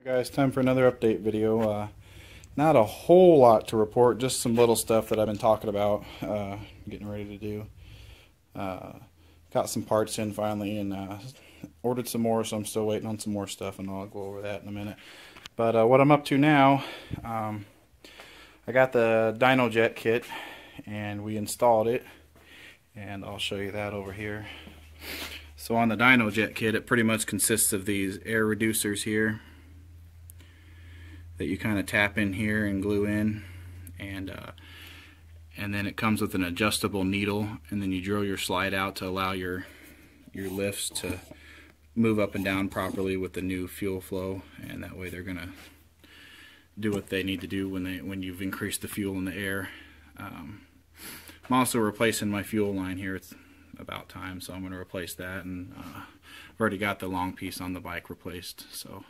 Guys, time for another update video. Not a whole lot to report, just some little stuff that I've been talking about, getting ready to do. Got some parts in finally and ordered some more, so I'm still waiting on some more stuff, and I'll go over that in a minute. But what I'm up to now, I got the Dynojet Kit and we installed it, and I'll show you that over here. So on the Dynojet Kit, it pretty much consists of these air reducers here that you kind of tap in here and glue in, and then it comes with an adjustable needle, and then you drill your slide out to allow your lifts to move up and down properly with the new fuel flow, and that way they're gonna do what they need to do when you've increased the fuel in the air. I'm also replacing my fuel line here. It's about time, so I'm going to replace that, and I've already got the long piece on the bike replaced. So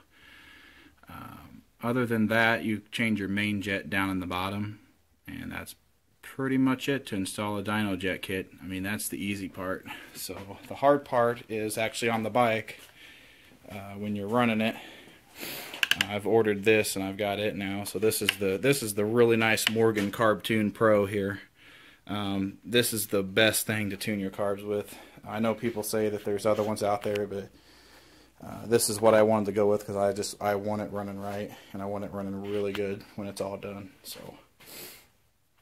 other than that, you change your main jet down in the bottom, and that's pretty much it to install a Dynojet Kit. I mean, that's the easy part. So the hard part is actually on the bike when you're running it. I've ordered this and I've got it now. So this is the really nice Morgan Carb Tune Pro here. This is the best thing to tune your carbs with. I know people say that there's other ones out there, but this is what I wanted to go with because I want it running right, and I want it running really good when it's all done. So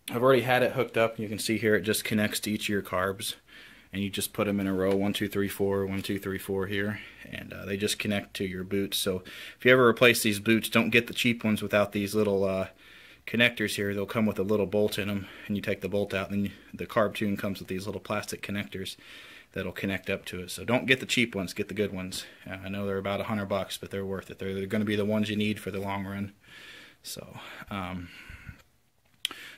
I've already had it hooked up. You can see here it just connects to each of your carbs, and you just put them in a row, 1 2 3 4, 1 2 3 4 here, and they just connect to your boots. So if you ever replace these boots, don't get the cheap ones without these little connectors here. They'll come with a little bolt in them, and you take the bolt out, and then the Carb Tune comes with these little plastic connectors that'll connect up to it. So don't get the cheap ones, get the good ones. I know they're about $100, but they're worth it. They're going to be the ones you need for the long run. So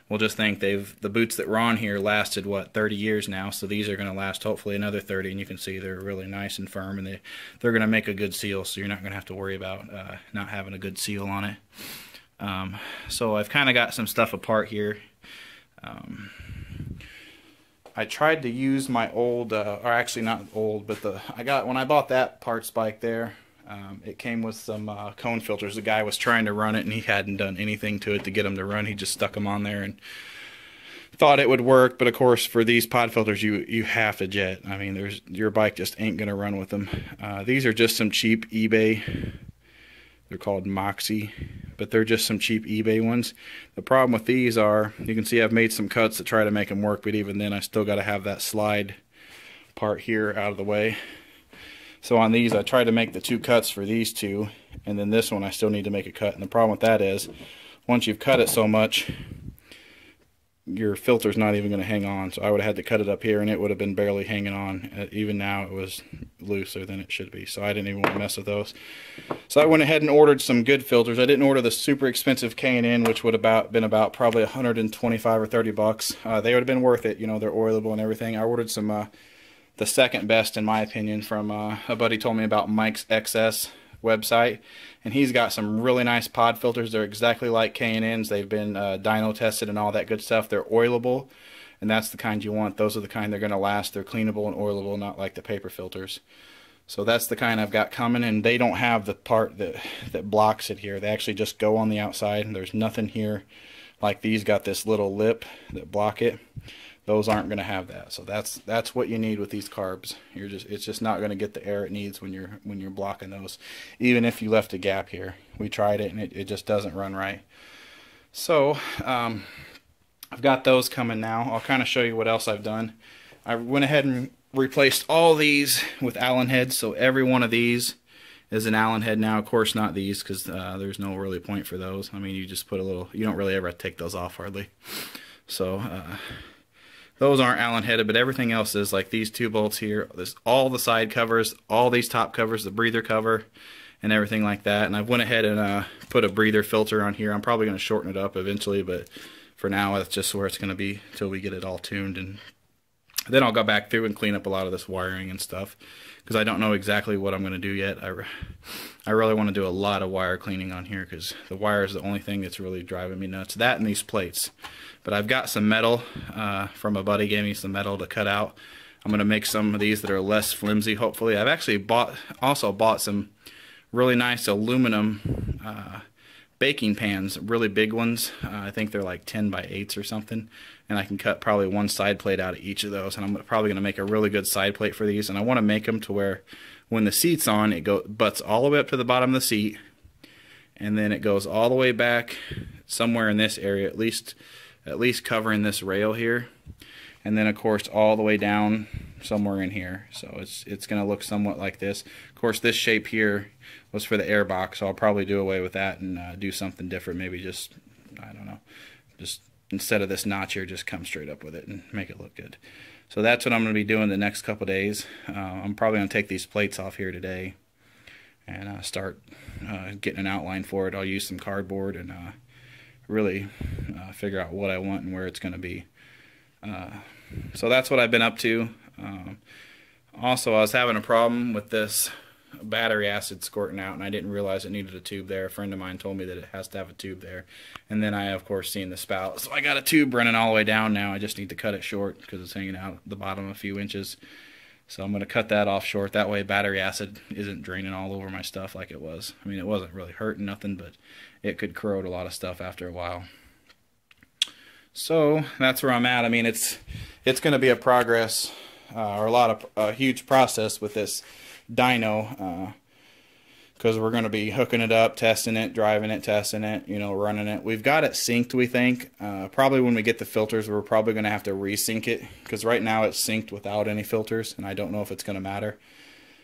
we'll just think the boots that were on here lasted, what, 30 years now, so these are going to last hopefully another 30, and you can see they're really nice and firm, and they're going to make a good seal, so you're not going to have to worry about not having a good seal on it. So I've kind of got some stuff apart here. I tried to use my old, or actually not old, but when I bought that parts bike there, it came with some cone filters. The guy was trying to run it, and he hadn't done anything to it to get them to run. He just stuck them on there and thought it would work, but of course for these pod filters you have to jet. I mean, your bike just ain't gonna run with them. These are just some cheap eBay. They're called Moxie, but they're just some cheap eBay ones. The problem with these are, you can see I've made some cuts to try to make them work, but even then I still got to have that slide part here out of the way. So on these I tried to make the 2 cuts for these 2, and then this one I still need to make a cut. And the problem with that is, once you've cut it so much, your filter's not even going to hang on. So I would have had to cut it up here, and it would have been barely hanging on. Even now it was looser than it should be, so I didn't even want to mess with those. So I went ahead and ordered some good filters. I didn't order the super expensive K&N, which would have been about probably 125 or 30 bucks. They would have been worth it, you know, they're oilable and everything. I ordered some the second best in my opinion from a buddy told me about Mike's XS website, and he's got some really nice pod filters. They're exactly like K&N's. They've been dyno tested and all that good stuff. They're oilable, and that's the kind you want. Those are the kind they're going to last. They're cleanable and oilable, not like the paper filters. So that's the kind I've got coming, and they don't have the part that blocks it here. They actually just go on the outside, and there's nothing here like these got this little lip that block it. Those aren't going to have that. So that's what you need with these carbs. It's just not going to get the air it needs when you're blocking those. Even if you left a gap here. We tried it and it just doesn't run right. So I've got those coming now. I'll kind of show you what else I've done. I went ahead and replaced all these with Allen heads. So every one of these is an Allen head now. Of course not these, because there's no really point for those. I mean, you just put a little, you don't really ever take those off hardly. So those aren't Allen headed, but everything else is. Like these 2 bolts here, there's all the side covers, all these top covers, the breather cover, and everything like that. And I went ahead and put a breather filter on here. I'm probably going to shorten it up eventually, but for now that's just where it's going to be until we get it all tuned. And then I'll go back through and clean up a lot of this wiring and stuff, because I don't know exactly what I'm going to do yet. I really want to do a lot of wire cleaning on here, because the wire is the only thing that's really driving me nuts. That and these plates. But I've got some metal from a buddy, gave me some metal to cut out. I'm going to make some of these that are less flimsy, hopefully. I've actually also bought some really nice aluminum baking pans, really big ones. I think they're like 10 by 8s or something, and I can cut probably one side plate out of each of those, and I'm probably going to make a really good side plate for these. And I want to make them to where when the seat's on, it butts all the way up to the bottom of the seat, and then it goes all the way back somewhere in this area, at least covering this rail here, and then of course all the way down somewhere in here. So it's going to look somewhat like this. Of course, this shape here was for the air box, so I'll probably do away with that and do something different. Maybe just, I don't know, just instead of this notch here, just come straight up with it and make it look good. So that's what I'm going to be doing the next couple days. I'm probably going to take these plates off here today and start getting an outline for it. I'll use some cardboard and really figure out what I want and where it's going to be. So that's what I've been up to. Also, I was having a problem with this battery acid squirting out, and I didn't realize it needed a tube there. A friend of mine told me that it has to have a tube there, and then I of course seen the spout, so I got a tube running all the way down now. I just need to cut it short because it's hanging out the bottom a few inches. So I'm going to cut that off short. That way battery acid isn't draining all over my stuff like it was. I mean, it wasn't really hurting nothing, but it could corrode a lot of stuff after a while. So that's where I'm at. I mean, it's going to be a progress or a huge process with this dyno, because we're going to be hooking it up, testing it, driving it, testing it, you know, running it. We've got it synced, we think. Probably when we get the filters, we're probably going to have to resync it, because right now it's synced without any filters, and I don't know if it's going to matter.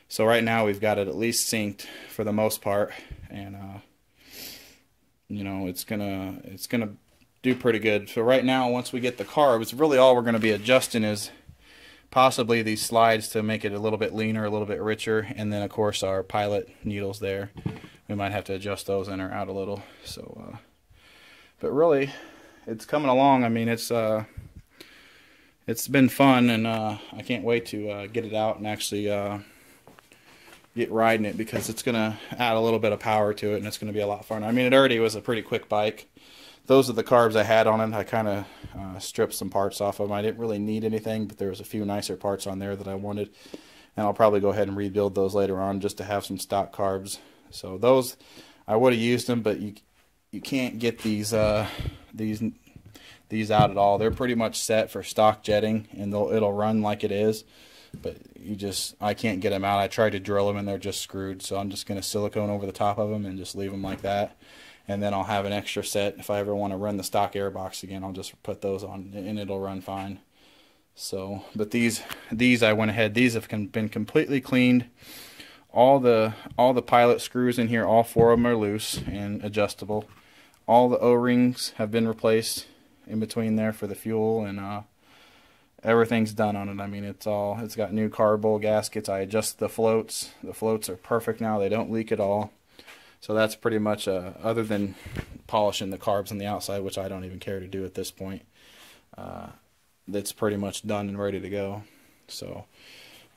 So right now we've got it at least synced for the most part, and you know, it's gonna do pretty good. So right now, once we get the carbs, really all we're going to be adjusting is possibly these slides to make it a little bit leaner, a little bit richer, and then of course our pilot needles there. We might have to adjust those in or out a little. So, but really, it's coming along. I mean, it's been fun, and I can't wait to get it out and actually get riding it, because it's gonna add a little bit of power to it, and it's gonna be a lot fun. I mean, it already was a pretty quick bike. Those are the carbs I had on it. I kind of stripped some parts off of them. I didn't really need anything, but there was a few nicer parts on there that I wanted. And I'll probably go ahead and rebuild those later on just to have some stock carbs. So those, I would have used them, but you can't get these out at all. They're pretty much set for stock jetting, and it'll run like it is. But I can't get them out. I tried to drill them, and they're just screwed. So I'm just going to silicone over the top of them and just leave them like that. And then I'll have an extra set. If I ever want to run the stock airbox again, I'll just put those on, and it'll run fine. So, but these I went ahead. These have been completely cleaned. All the pilot screws in here, all 4 of them are loose and adjustable. All the O-rings have been replaced in between there for the fuel, and everything's done on it. I mean, it's got new carb bowl gaskets. I adjusted the floats. The floats are perfect now. They don't leak at all. So that's pretty much, other than polishing the carbs on the outside, which I don't even care to do at this point, that's pretty much done and ready to go. So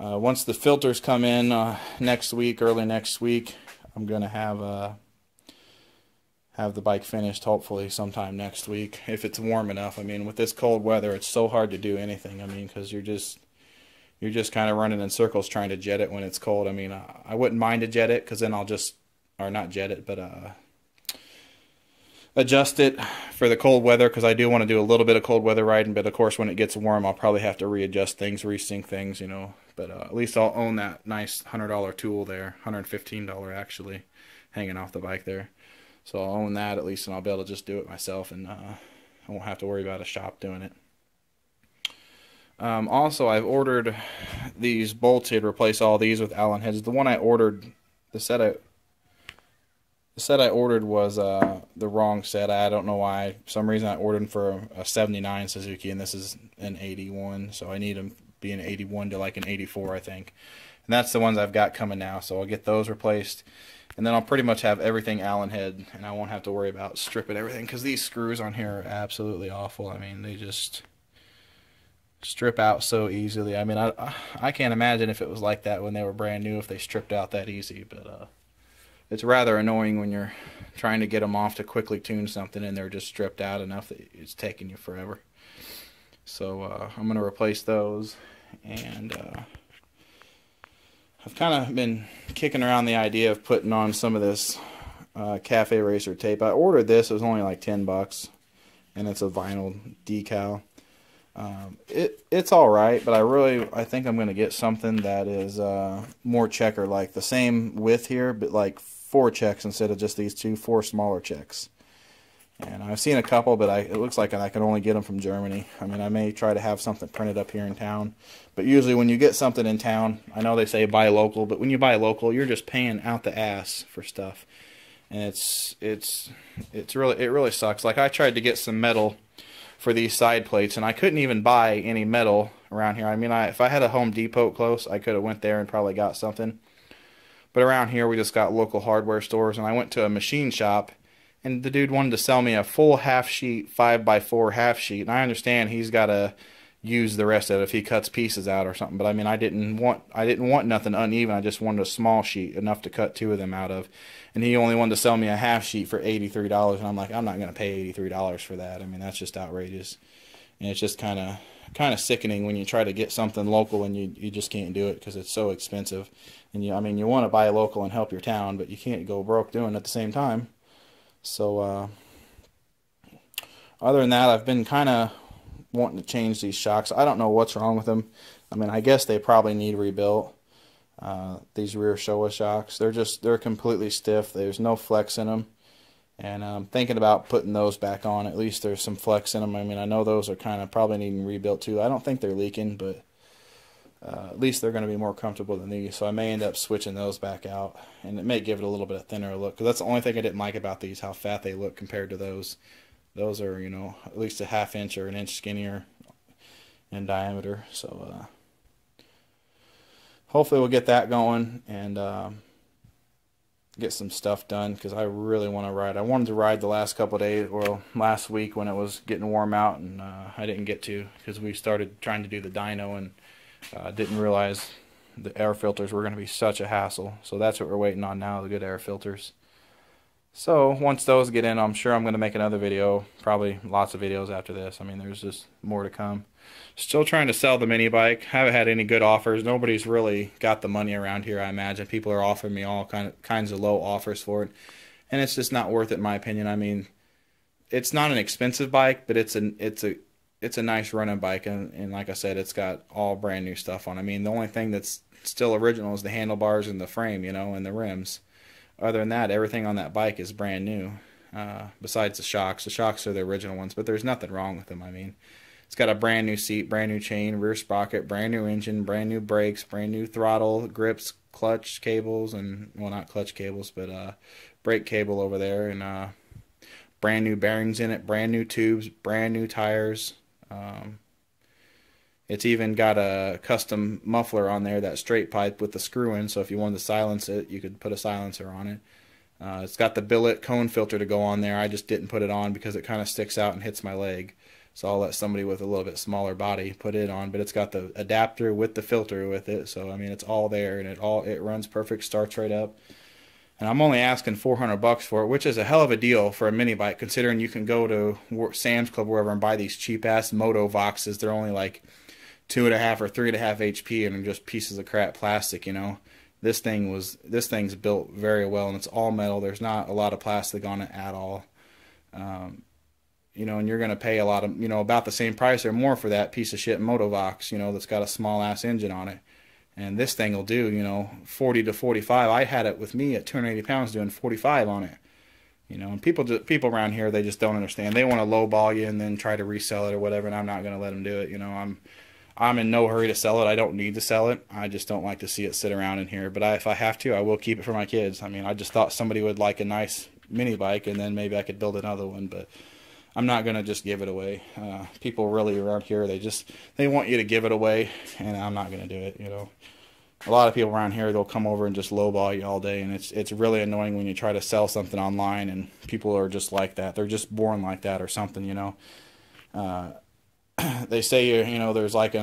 once the filters come in next week, early next week, I'm going to have the bike finished hopefully sometime next week, if it's warm enough. I mean, with this cold weather, it's so hard to do anything. I mean, because you're just kind of running in circles trying to jet it when it's cold. I mean, I wouldn't mind to jet it, because then I'll just, or not jet it, but adjust it for the cold weather, because I do want to do a little bit of cold weather riding. But of course, when it gets warm, I'll probably have to readjust things, resync things, you know. But at least I'll own that nice $100 tool there, $115 actually, hanging off the bike there. So I'll own that at least, and I'll be able to just do it myself, and I won't have to worry about a shop doing it. Also, I've ordered these bolts here to replace all these with Allen heads. The one I ordered, the set I ordered was the wrong set. I don't know why. For some reason I ordered for a 79 Suzuki, and this is an 81, so I need them to be an 81 to like an 84, I think. And that's the ones I've got coming now, so I'll get those replaced. And then I'll pretty much have everything Allen head, and I won't have to worry about stripping everything, because these screws on here are absolutely awful. I mean, they just strip out so easily. I mean, I can't imagine if it was like that when they were brand new, if they stripped out that easy, but it's rather annoying when you're trying to get them off to quickly tune something and they're just stripped out enough that it's taking you forever. So I'm going to replace those, and I've kind of been kicking around the idea of putting on some of this Cafe Racer tape. I ordered this. It was only like $10, and it's a vinyl decal. It's all right, but I think I'm going to get something that is more checker, like the same width here, but like 4 checks instead of just these 4 smaller checks. And I've seen a couple, but it looks like I can only get them from Germany. I mean, I may try to have something printed up here in town, but usually when you get something in town, I know they say buy local, but when you buy local, you're just paying out the ass for stuff, and it really sucks. Like, I tried to get some metal for these side plates, and I couldn't even buy any metal around here. I mean, if I had a Home Depot close, I could have went there and probably got something. But around here, we just got local hardware stores, and I went to a machine shop, and the dude wanted to sell me a full half sheet, 5x4 half sheet. And I understand he's got to use the rest of it if he cuts pieces out or something. But I mean, I didn't want nothing uneven. I just wanted a small sheet, enough to cut 2 of them out of. And he only wanted to sell me a half sheet for $83. And I'm like, I'm not going to pay $83 for that. I mean, that's just outrageous. And it's just kind of sickening when you try to get something local and you just can't do it because it's so expensive. And I mean, you want to buy local and help your town, but you can't go broke doing it at the same time. So, other than that, I've been kind of wanting to change these shocks. I don't know what's wrong with them. I mean, I guess they probably need rebuilt. These rear Showa shocks, they're completely stiff. There's no flex in them. And I'm thinking about putting those back on. At least there's some flex in them. I mean, I know those are kind of probably needing rebuilt too. I don't think they're leaking, but at least they're going to be more comfortable than these. So I may end up switching those back out, and it may give it a little bit of thinner look. Because that's the only thing I didn't like about these, how fat they look compared to those. Those are, you know, at least a ½ inch or an inch skinnier in diameter. So hopefully we'll get that going and get some stuff done, because I really want to ride. I wanted to ride the last couple of days, or last week when it was getting warm out, and I didn't get to because we started trying to do the dyno and didn't realize the air filters were going to be such a hassle. So that's what we're waiting on now, the good air filters. So once those get in, I'm sure I'm going to make another video, probably lots of videos after this. I mean, there's just more to come. Still trying to sell the mini bike. Haven't had any good offers. Nobody's really got the money around here, I imagine. People are offering me all kinds of low offers for it, and it's just not worth it in my opinion. I mean, it's not an expensive bike, but it's a nice running bike, and like I said, it's got all brand new stuff on. I mean, the only thing that's still original is the handlebars and the frame, you know, and the rims. Other than that, everything on that bike is brand new, besides the shocks. The shocks are the original ones, but there's nothing wrong with them. I mean, it's got a brand new seat, brand new chain, rear sprocket, brand new engine, brand new brakes, brand new throttle, grips, clutch cables, and, well, not clutch cables, but brake cable over there, and brand new bearings in it, brand new tubes, brand new tires. It's even got a custom muffler on there, that straight pipe with the screw in, so if you wanted to silence it, you could put a silencer on it. It's got the billet cone filter to go on there. I just didn't put it on because it kind of sticks out and hits my leg. So I'll let somebody with a little bit smaller body put it on. But it's got the adapter with the filter with it. So, I mean, it's all there, and it runs perfect, starts right up. And I'm only asking $400 for it, which is a hell of a deal for a mini bike, considering you can go to Sam's Club or wherever and buy these cheap-ass Moto Voxes. They're only like 2.5 or 3.5 HP, and they're just pieces of crap plastic, you know. This thing's built very well, and it's all metal. There's not a lot of plastic on it at all. You know, and you're going to pay a lot of, you know, about the same price or more for that piece of shit Motovox, you know, that's got a small ass engine on it. And this thing will do, you know, 40 to 45. I had it with me at 280 pounds doing 45 on it. You know, and people around here, they just don't understand. They want to lowball you and then try to resell it or whatever, and I'm not going to let them do it. You know, I'm in no hurry to sell it. I don't need to sell it. I just don't like to see it sit around in here. But if I have to, I will keep it for my kids. I mean, I just thought somebody would like a nice mini bike, and then maybe I could build another one. But I'm not going to just give it away. People really around here, they want you to give it away, and I'm not going to do it, you know. A lot of people around here, they'll come over and just lowball you all day, and it's really annoying when you try to sell something online and people are just like that. They're just born like that or something, you know. They say, you know, there's like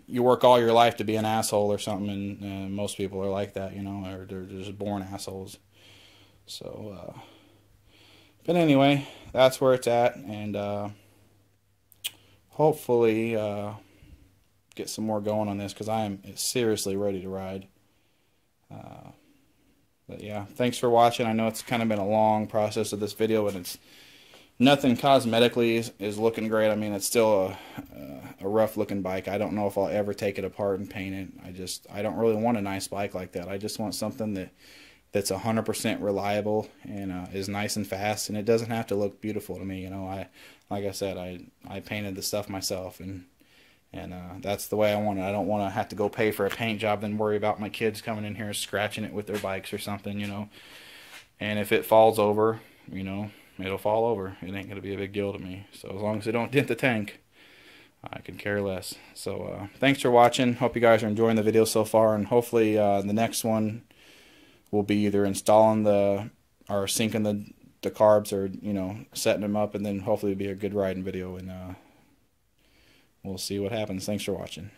you work all your life to be an asshole or something, and most people are like that, you know, or they're just born assholes. So, but anyway, that's where it's at, and hopefully get some more going on this, because I am seriously ready to ride. But yeah, thanks for watching. I know it's kind of been a long process of this video, and it's nothing cosmetically is looking great. I mean, it's still a rough looking bike. I don't know if I'll ever take it apart and paint it. I don't really want a nice bike like that. I just want something that's 100% reliable and is nice and fast, and it doesn't have to look beautiful to me. You know, like I said, I painted the stuff myself, and that's the way I want it. I don't want to have to go pay for a paint job, then worry about my kids coming in here and scratching it with their bikes or something, you know. And if it falls over, you know, it'll fall over. It ain't going to be a big deal to me. So as long as it don't dent the tank, I can care less. So thanks for watching. Hope you guys are enjoying the video so far, and hopefully the next one will be either installing or sinking the carbs, or, you know, setting them up, and then hopefully it'll be a good riding video, and we'll see what happens. Thanks for watching.